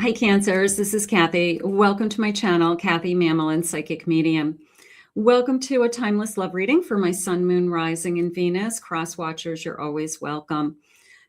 Hi Cancers, this is Kathy. Welcome to my channel, Kathy Mamolen, Psychic Medium. Welcome to a timeless love reading for my Sun, Moon, Rising, and Venus. Cross watchers, you're always welcome.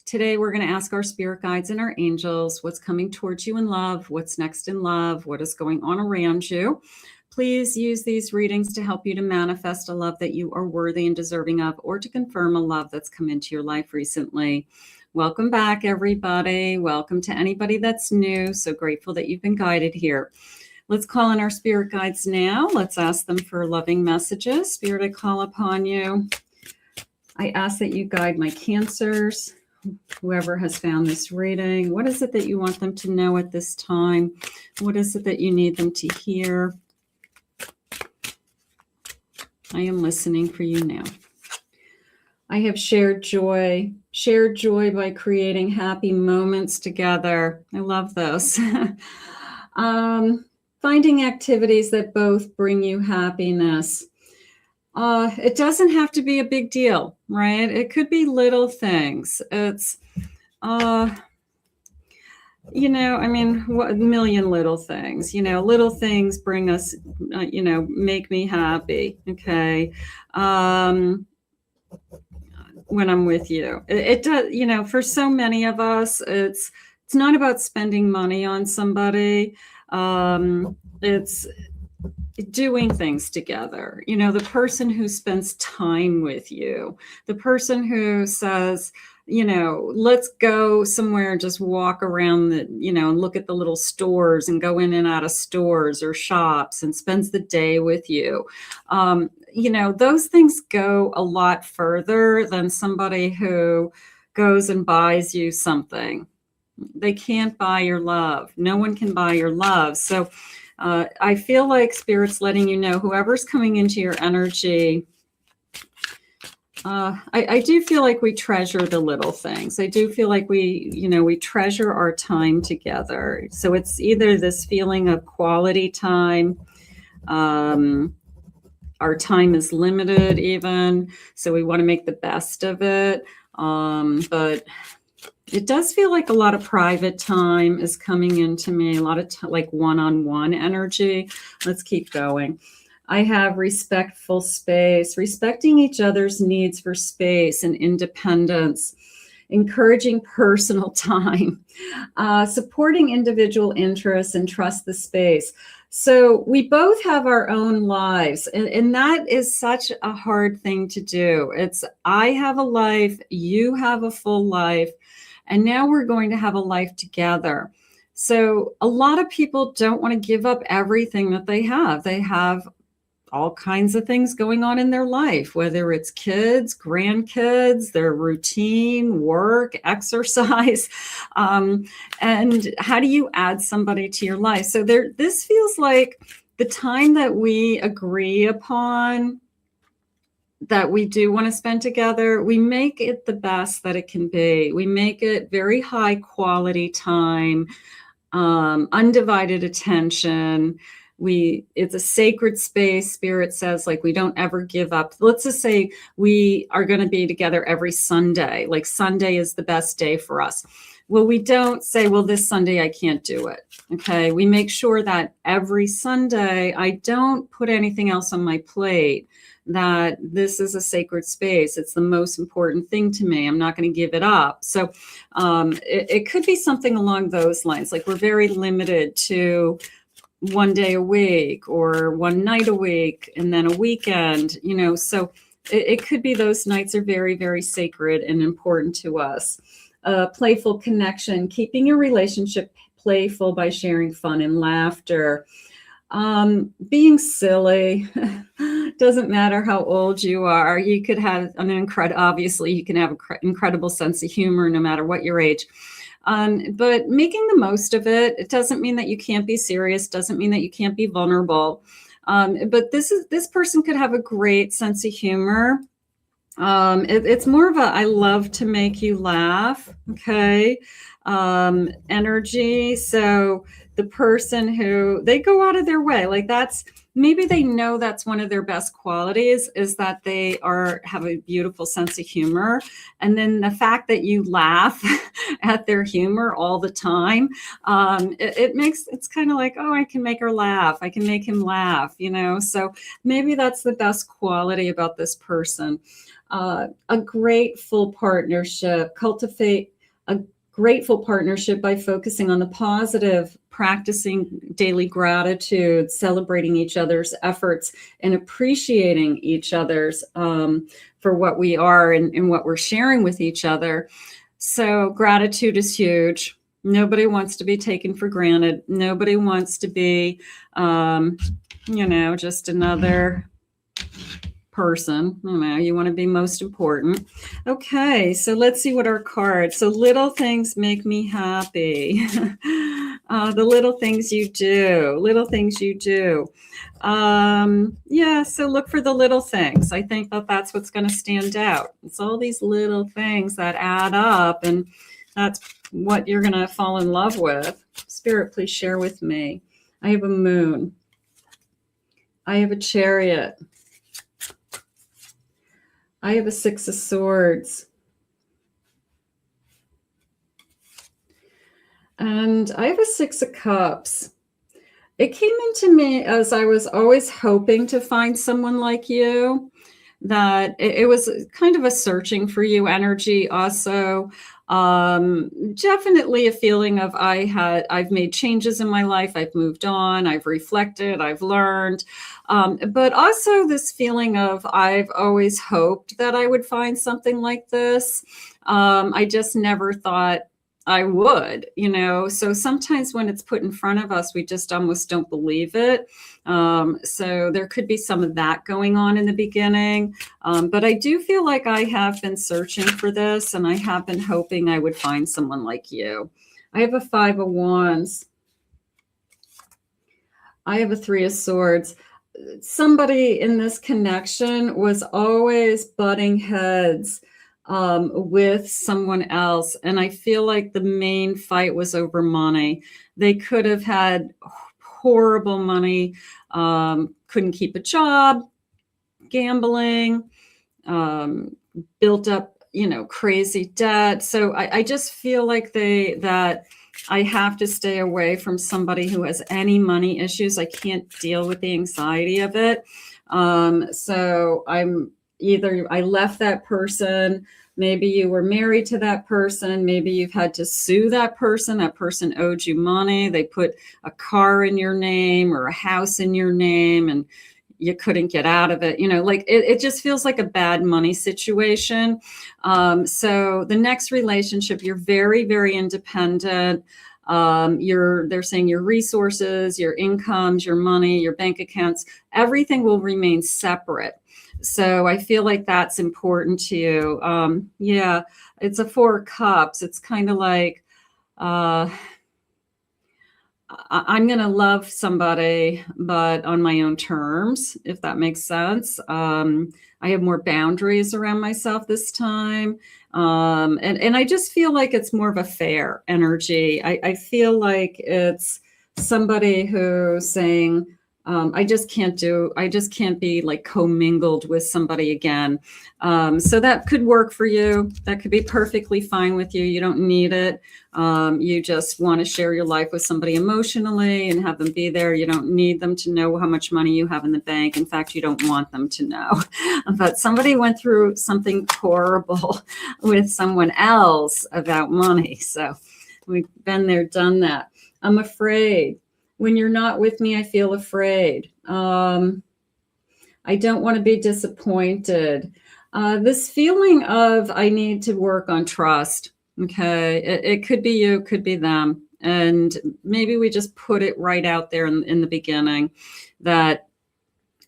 Today we're going to ask our spirit guides and our angels what's coming towards you in love, what's next in love, what is going on around you. Please use these readings to help you to manifest a love that you are worthy and deserving of, or to confirm a love that's come into your life recently. Welcome back, everybody. Welcome to anybody that's new. So grateful that you've been guided here. Let's call in our spirit guides now. Let's ask them for loving messages. Spirit, I call upon you. I ask that you guide my Cancers, whoever has found this reading. What is it that you want them to know at this time? What is it that you need them to hear? I am listening for you now. I have shared joy by creating happy moments together. I love those. Finding activities that both bring you happiness. It doesn't have to be a big deal, right? It could be little things. It's, a million little things, little things bring us, make me happy. Okay. When I'm with you, it does, for so many of us, it's not about spending money on somebody. It's doing things together. The person who spends time with you, the person who says, let's go somewhere and just walk around and look at the little stores and go in and out of stores or shops and spends the day with you. Those things go a lot further than somebody who goes and buys you something. They can't buy your love. No one can buy your love. So I feel like Spirit's letting you know, whoever's coming into your energy, I do feel like we treasure the little things. I do feel like we treasure our time together. So it's either this feeling of quality time. Our time is limited even, so we want to make the best of it. But it does feel like a lot of private time is coming into me, a lot of like one-on-one energy. Let's keep going. I have respectful space, respecting each other's needs for space and independence, encouraging personal time, supporting individual interests, and trust the space. So we both have our own lives, and that is such a hard thing to do. It's, I have a life, you have a full life, and now we're going to have a life together. So a lot of people don't want to give up everything that they have. They have all kinds of things going on in their life, whether it's kids, grandkids, their routine, work, exercise. And how do you add somebody to your life? So this feels like the time that we agree upon that we do want to spend together, we make it the best that it can be. We make it very high quality time, undivided attention. It's a sacred space. Spirit says, like, we don't ever give up. Let's just say we are going to be together every Sunday. Like, Sunday is the best day for us. Well, we don't say, well, this Sunday I can't do it. Okay. We make sure that every Sunday I don't put anything else on my plate, that this is a sacred space. It's the most important thing to me. I'm not going to give it up. So it could be something along those lines. Like, we're very limited to one day a week or one night a week and then a weekend, so it could be those nights are very, very sacred and important to us. Playful connection, keeping your relationship playful by sharing fun and laughter. Being silly. Doesn't matter how old you are. You could have obviously you can have an incredible sense of humor no matter what your age. But making the most of it, it doesn't mean that you can't be serious, doesn't mean that you can't be vulnerable. But this person could have a great sense of humor. It's more of a, I love to make you laugh, okay, energy. So the person who, they go out of their way, like that's maybe they know that's one of their best qualities, is that they have a beautiful sense of humor. And then the fact that you laugh at their humor all the time, it's kind of like, oh, I can make her laugh. I can make him laugh, So maybe that's the best quality about this person. A grateful partnership. Cultivate a grateful partnership by focusing on the positive, practicing daily gratitude, celebrating each other's efforts, and appreciating each other's for what we are and what we're sharing with each other. So gratitude is huge. Nobody wants to be taken for granted. Nobody wants to be, just another person. You want to be most important. Okay, so let's see what our cards. So little things make me happy. The little things you do. So look for the little things. I think that's what's going to stand out. It's all these little things that add up, and that's what you're going to fall in love with. Spirit, please share with me. I have a moon. I have a chariot. I have a 6 of Swords. And I have a 6 of Cups. It came into me as I was always hoping to find someone like you, that it was kind of a searching for you energy also. Definitely a feeling of I've made changes in my life. I've moved on. I've reflected. I've learned. But also this feeling of I've always hoped that I would find something like this. I just never thought I would, so sometimes when it's put in front of us, we just almost don't believe it. So there could be some of that going on in the beginning. But I do feel like I have been searching for this, and I have been hoping I would find someone like you. I have a 5 of Wands. I have a 3 of Swords. Somebody in this connection was always butting heads with someone else. And I feel like the main fight was over money. They could have had horrible money, couldn't keep a job, gambling, built up, crazy debt. So I just feel like that I have to stay away from somebody who has any money issues. I can't deal with the anxiety of it. So I left that person. Maybe you were married to that person. Maybe you've had to sue that person. That person owed you money. They put a car in your name or a house in your name, and you couldn't get out of it. It just feels like a bad money situation. So the next relationship, you're very, very independent. They're saying your resources, your incomes, your money, your bank accounts, everything will remain separate. So I feel like that's important to you. It's a 4 of Cups. It's kind of like, I'm going to love somebody, but on my own terms, if that makes sense. I have more boundaries around myself this time. And I just feel like it's more of a fair energy. I feel like it's somebody who's saying, I just can't be like commingled with somebody again. So that could work for you. That could be perfectly fine with you. You don't need it. You just want to share your life with somebody emotionally and have them be there. You don't need them to know how much money you have in the bank. In fact, you don't want them to know. But somebody went through something horrible with someone else about money. So we've been there, done that. I'm afraid. When you're not with me, I feel afraid. I don't want to be disappointed. This feeling of I need to work on trust. Okay. It could be you, could be them. And maybe we just put it right out there in the beginning that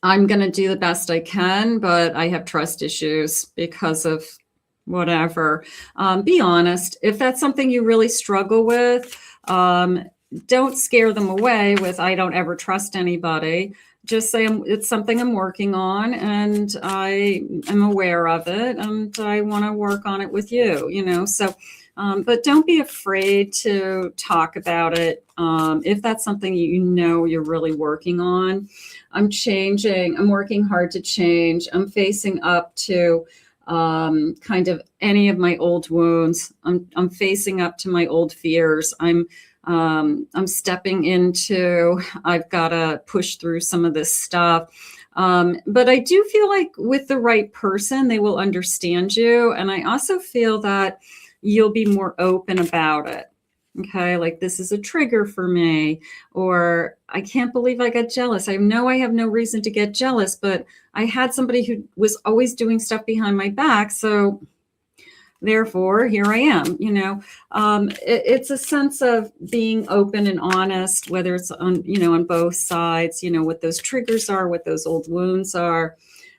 I'm going to do the best I can, but I have trust issues because of whatever. Be honest. If that's something you really struggle with, don't scare them away with, I don't ever trust anybody. Just say it's something I'm working on and I am aware of it and I want to work on it with you, So But don't be afraid to talk about it. If that's something you know you're really working on. I'm changing. I'm working hard to change. I'm facing up to kind of any of my old wounds. I'm facing up to my old fears. I'm stepping into, I've got to push through some of this stuff. But I do feel like with the right person, they will understand you. And I also feel that you'll be more open about it. Okay, like this is a trigger for me, or I can't believe I got jealous. I know I have no reason to get jealous, but I had somebody who was always doing stuff behind my back. So therefore, here I am, it's a sense of being open and honest, whether it's on both sides, what those triggers are, what those old wounds are.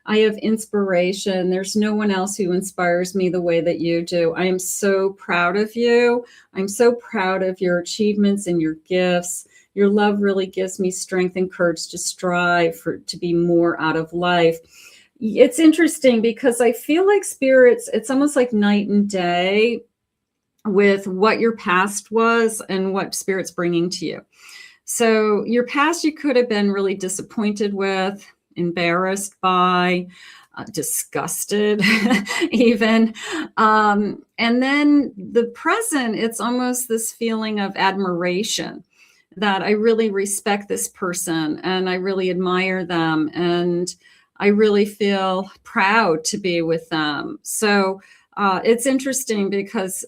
I have inspiration. There's no one else who inspires me the way that you do. I am so proud of you. I'm so proud of your achievements and your gifts. Your love really gives me strength and courage to strive to be more out of life. It's interesting because I feel like spirits, it's almost like night and day with what your past was and what spirit's bringing to you. So your past, you could have been really disappointed with, embarrassed by, disgusted even. And then the present, it's almost this feeling of admiration that I really respect this person and I really admire them and I really feel proud to be with them. So it's interesting because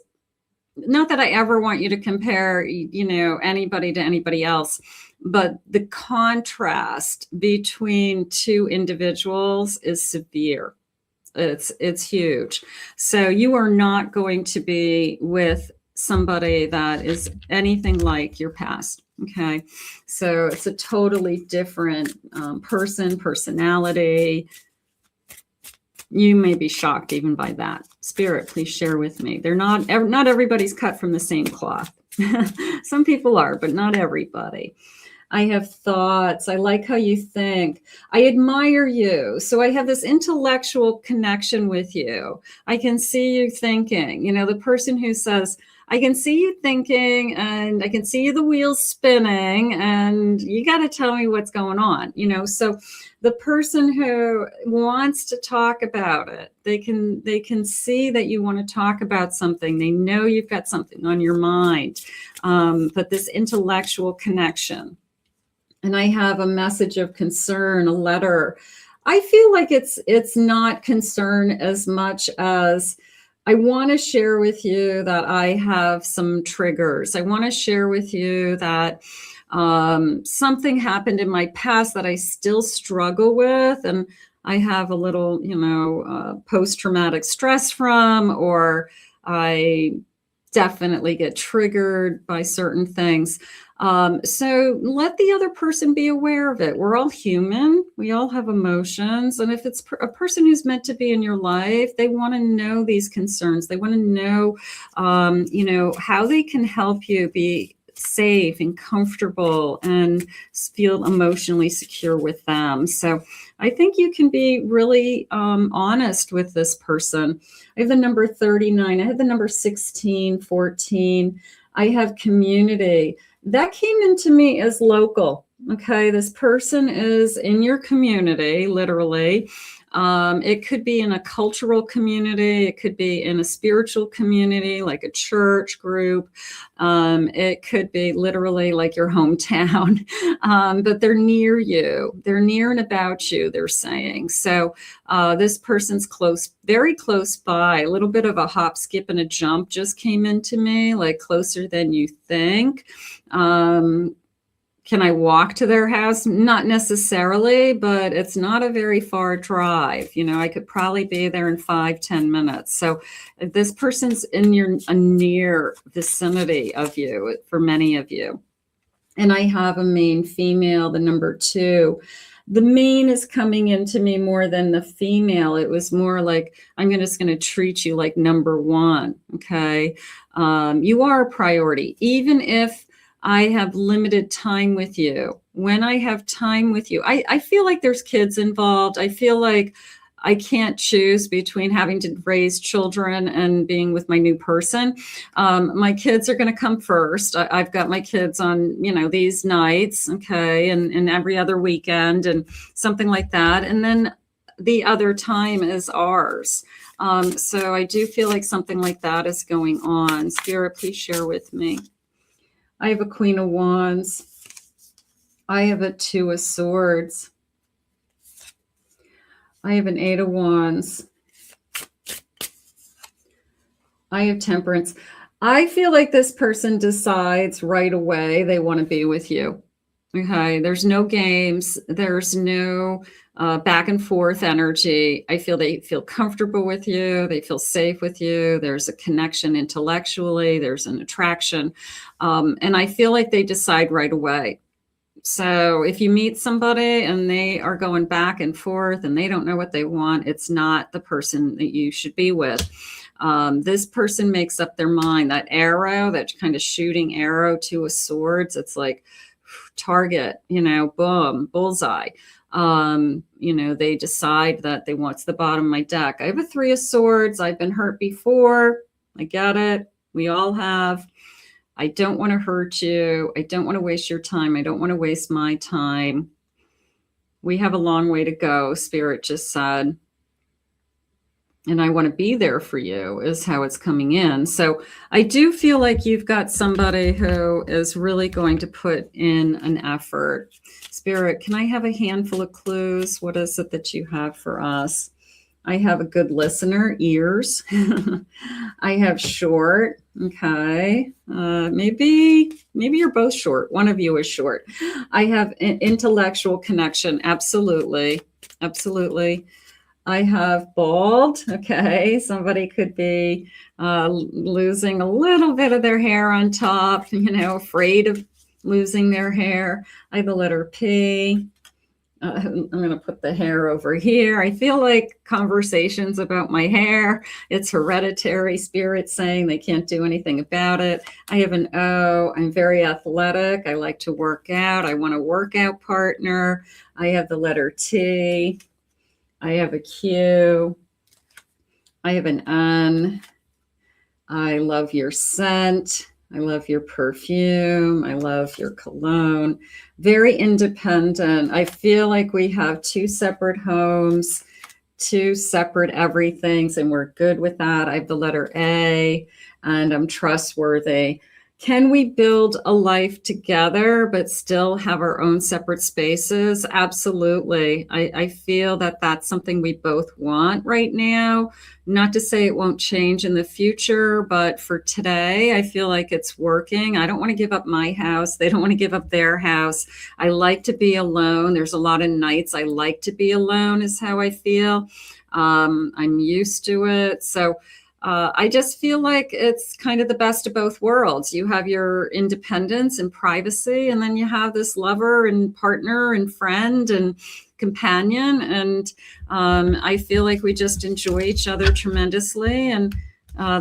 not that I ever want you to compare, anybody to anybody else, but the contrast between two individuals is severe. It's huge. So you are not going to be with somebody that is anything like your past. Okay. So it's a totally different personality. You may be shocked even by that. Spirit, please share with me. They're not everybody's cut from the same cloth. Some people are, but not everybody. I have thoughts. I like how you think. I admire you. So I have this intellectual connection with you. I can see you thinking, the person who says, I can see you thinking and I can see the wheels spinning and you got to tell me what's going on, so the person who wants to talk about it, they can see that you want to talk about something. They know you've got something on your mind, but this intellectual connection. And I have a message of concern, a letter. I feel like it's not concern as much as I want to share with you that I have some triggers. I want to share with you that something happened in my past that I still struggle with. And I have a little, post-traumatic stress from, or I definitely get triggered by certain things. So let the other person be aware of it. We're all human. We all have emotions. And if it's a person who's meant to be in your life, they want to know these concerns. They want to know, how they can help you be safe and comfortable and feel emotionally secure with them. So I think you can be really honest with this person. I have the number 39. I have the number 16, 14. I have community. That came into me as local. Okay, this person is in your community, literally. It could be in a cultural community. It could be in a spiritual community, like a church group. It could be literally like your hometown, but they're near you. They're near and about you, they're saying. So this person's close, very close by. A little bit of a hop, skip, and a jump just came into me, like closer than you think. Can I walk to their house? Not necessarily, but it's not a very far drive. I could probably be there in 5-10 minutes. So this person's in a near vicinity of you for many of you. And I have a main female, the number 2. The main is coming into me more than the female. It was more like, I'm just going to treat you like number 1. Okay. You are a priority, even if I have limited time with you. When I have time with you, I feel like there's kids involved. I feel like I can't choose between having to raise children and being with my new person. My kids are going to come first. I've got my kids on, these nights, okay, and every other weekend and something like that. And then the other time is ours. So I do feel like something like that is going on. Spirit, please share with me. I have a Queen of Wands. I have a Two of Swords. I have an Eight of Wands. I have Temperance. I feel like this person decides right away they want to be with you. Okay, there's no games. There's no back and forth energy. I feel they feel comfortable with you. They feel safe with you. There's a connection intellectually. There's an attraction. And I feel like they decide right away. So if you meet somebody and they are going back and forth and they don't know what they want, it's not the person that you should be with. This person makes up their mind. That arrow, that kind of shooting arrow, Two of Swords, it's like target, boom, bullseye. They decide that they want. It's the bottom of my deck. I have a Three of Swords. I've been hurt before. I get it. We all have. I don't want to hurt you. I don't want to waste your time. I don't want to waste my time. We have a long way to go, Spirit just said. And I want to be there for you is how it's coming in. So I do feel like you've got somebody who is really going to put in an effort. Spirit, can I have a handful of clues? What is it that you have for us? I have a good listener, ears. I have short. Okay. Maybe you're both short. One of you is short. I have an intellectual connection. Absolutely. Absolutely. I have bald. Okay. Somebody could be losing a little bit of their hair on top, afraid of losing their hair. I have the letter P. I'm going to put the hair over here. I feel like conversations about my hair, it's hereditary. Spirit saying they can't do anything about it. I have an O. I'm very athletic. I like to work out. I want a workout partner. I have the letter T. I have a Q. I have an N. I love your scent. I love your perfume. I love your cologne. Very independent. I feel like we have two separate homes, two separate everythings, and we're good with that. I have the letter A, and I'm trustworthy. Can we build a life together but still have our own separate spaces? Absolutely. I feel that that's something we both want right now. Not to say it won't change in the future, but for today, I feel like it's working. I don't want to give up my house. They don't want to give up their house. I like to be alone. There's a lot of nights I like to be alone is how I feel. I'm used to it. So I just feel like it's kind of the best of both worlds. You have your independence and privacy, and then you have this lover and partner and friend and companion. And I feel like we just enjoy each other tremendously. And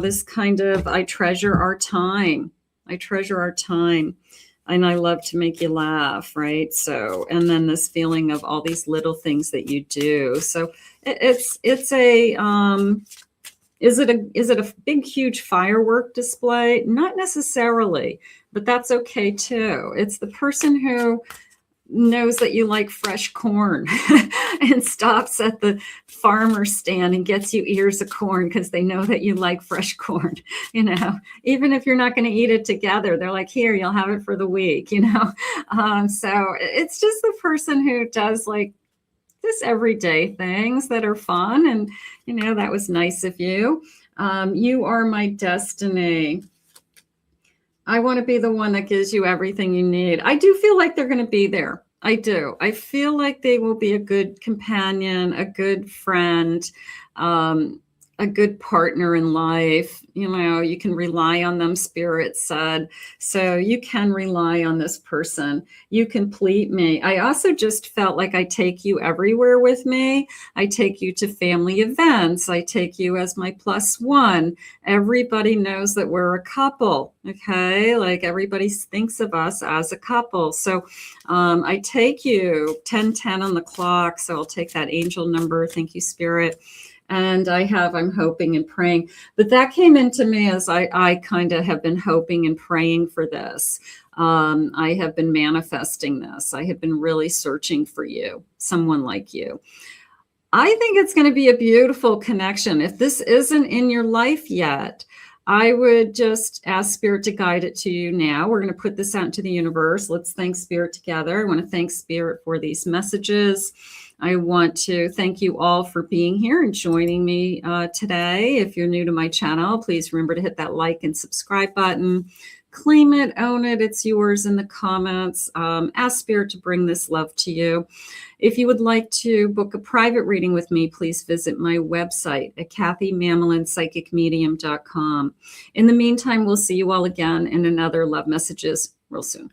this kind of, I treasure our time. I treasure our time. And I love to make you laugh, right? So, and then this feeling of all these little things that you do. So it's a, is it a big, huge firework display? Not necessarily, but that's okay too. It's the person who knows that you like fresh corn and stops at the farmer stand and gets you ears of corn because they know that you like fresh corn. Even if you're not going to eat it together, they're like, here, you'll have it for the week. So it's just the person who does like just everyday things that are fun. And, that was nice of you. You are my destiny. I want to be the one that gives you everything you need. I do feel like they're going to be there. I do. I feel like they will be a good companion, a good friend, a a good partner in life. You know, you can rely on them, Spirit said. So you can rely on this person. You complete me. I also just felt like I take you everywhere with me. I take you to family events. I take you as my +1. Everybody knows that we're a couple. Okay. Like everybody thinks of us as a couple. So I take you 10:10 on the clock. So I'll take that angel number. Thank you, Spirit. And I'm hoping and praying. But that came into me as I kind of have been hoping and praying for this. I have been manifesting this. I have been really searching for you, someone like you. I think it's going to be a beautiful connection. If this isn't in your life yet, I would just ask Spirit to guide it to you now. We're going to put this out into the universe. Let's thank Spirit together. I want to thank Spirit for these messages. I want to thank you all for being here and joining me today. If you're new to my channel, please remember to hit that like and subscribe button. Claim it, own it, it's yours in the comments. Ask Spirit to bring this love to you. If you would like to book a private reading with me, please visit my website at KathyMamolenPsychicMedium.com. In the meantime, we'll see you all again in another Love Messages real soon.